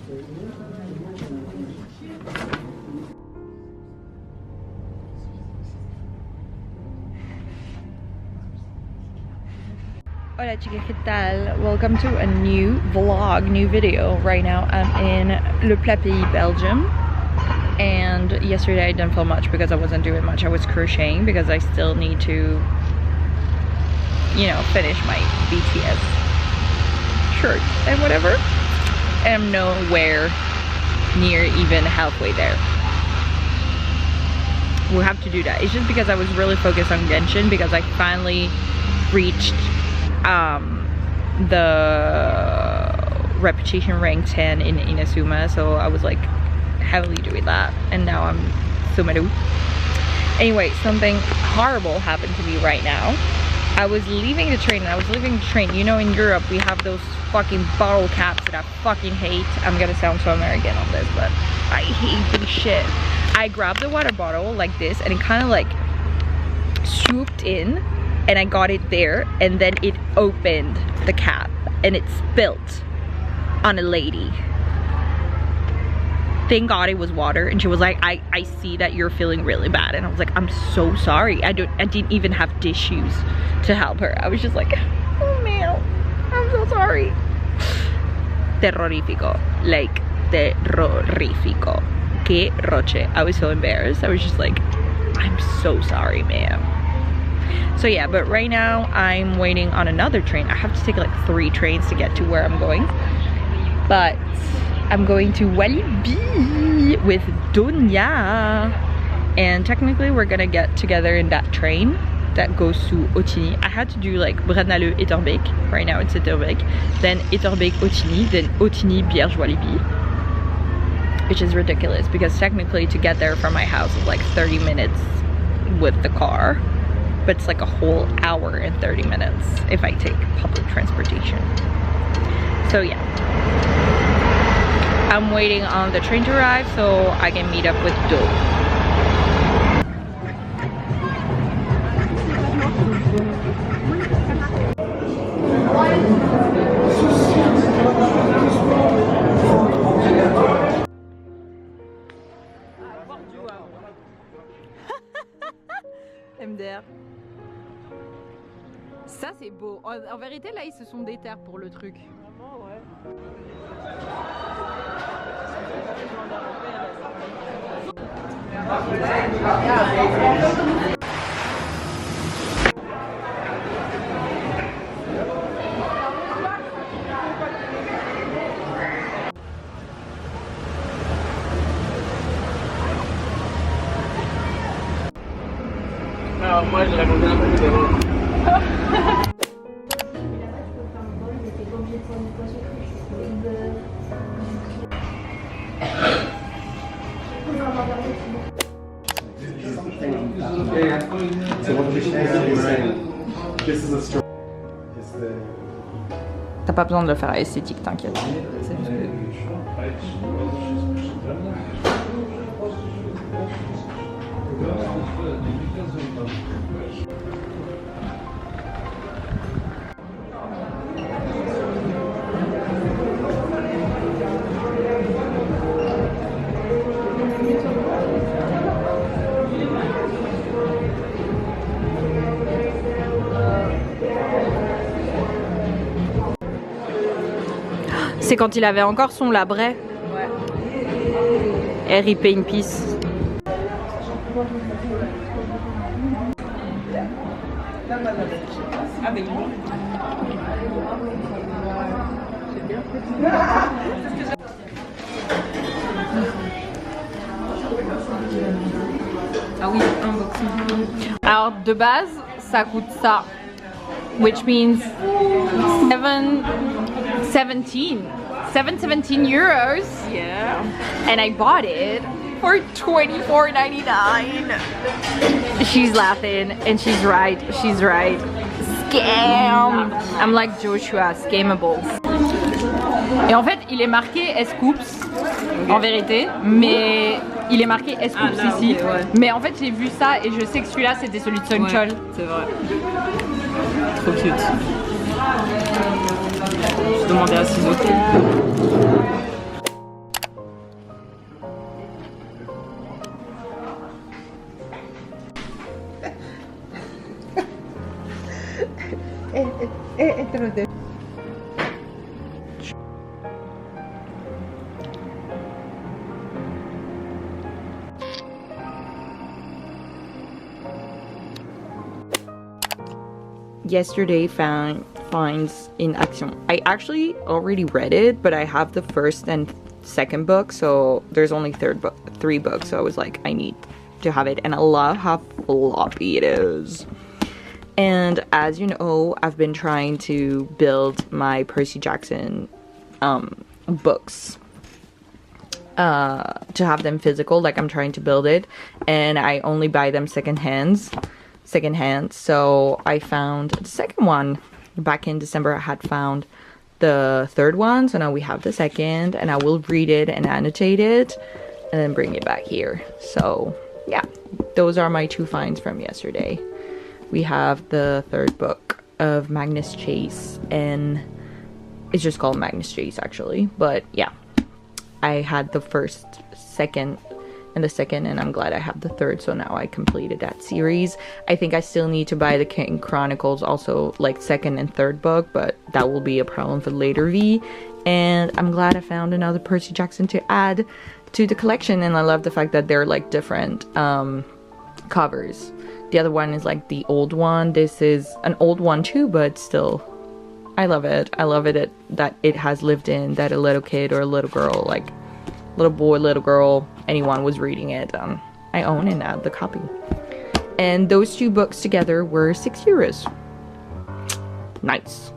Hola chicas, ¿qué tal? Welcome to a new vlog, new video. Right now I'm in Le Pays, Belgium. And yesterday I didn't film much because I wasn't doing much. I was crocheting because I still need to, you know, finish my BTS shirt and whatever. And I'm nowhere near even halfway there. We'll have to do that. It's just because I was really focused on Genshin because I finally reached the reputation rank 10 in Inazuma, so I was like heavily doing that, and now I'm Sumeru. Anyway, something horrible happened to me right now. I was leaving the train, you know, in Europe we have those fucking bottle caps that I fucking hate. I'm gonna sound so American on this, but I hate this shit. I grabbed the water bottle like this and it kind of like swooped in, and I got it there, and then it opened the cap and it spilled on a lady. Thank God it was water, and she was like, I see that you're feeling really bad, and I was like, I'm so sorry. I didn't even have tissues to help her. I was just like, oh man, I'm so sorry. Terrorífico, like terrorífico. Que roche. I was so embarrassed. I was just like, I'm so sorry, ma'am. So yeah, but right now I'm waiting on another train. I have to take like 3 trains to get to where I'm going. But I'm going to Walibi with Dunya. And technically we're gonna get together in that train that goes to Otigny. I had to do like Brennaleux, Etterbeek. Right now it's Etterbeek. Then Etterbeek, Otigny. Then Otigny, Bierge, Walibi. Which is ridiculous because technically to get there from my house is like 30 minutes with the car. But it's like a whole hour and 30 minutes if I take public transportation. So yeah, I'm waiting on the train to arrive so I can meet up with Do. MDR. Ça c'est beau. En vérité là ils se sont déterres pour le truc. Vraiment ouais. Non, moi je racontais un peu de T'as pas besoin de le faire à esthétique, t'inquiète. C'est juste que... C'est quand il avait encore son labret. Ouais. RIP in peace. Ah oui, unboxing. Alors de base, ça coûte ça. Which means 717 euros. Yeah. And I bought it for $24.99. She's laughing and she's right. She's right. Scam. I'm like Joshua, scammables. Et en fait, il est marqué S-Coups, en vérité, mais il est marqué S-Coups ici. Okay, ouais. Mais en fait, j'ai vu ça et je sais que celui-là, c'était celui de Sunchol. Ouais, c'est vrai. Trop cute. Je demandais à ciseaux. Yesterday finds in action. I actually already read it, but I have the first and second book, so there's only three books, so I was like, I need to have it. And I love how floppy it is. And as you know, I've been trying to build my Percy Jackson books to have them physical. Like, I'm trying to build it, and I only buy them secondhand. So I found the second one back in December. I had found the third one, so now we have the second, and I will read it and annotate it and then bring it back here. So yeah, those are my 2 finds from yesterday. We have the third book of Magnus Chase, and it's just called Magnus Chase actually, but yeah, I had the first, second, and the second, and I'm glad I have the third, so now I completed that series. I think I still need to buy the King Chronicles also, like second and third book, but that will be a problem for later V. And I'm glad I found another Percy Jackson to add to the collection, and I love the fact that they're like different covers. The other one is like the old one. This is an old one too, but still, I love it. I love it that it has lived in, that a little kid or a little girl, like little boy, little girl, anyone was reading it. I own and add the copy. And those 2 books together were €6. Nice.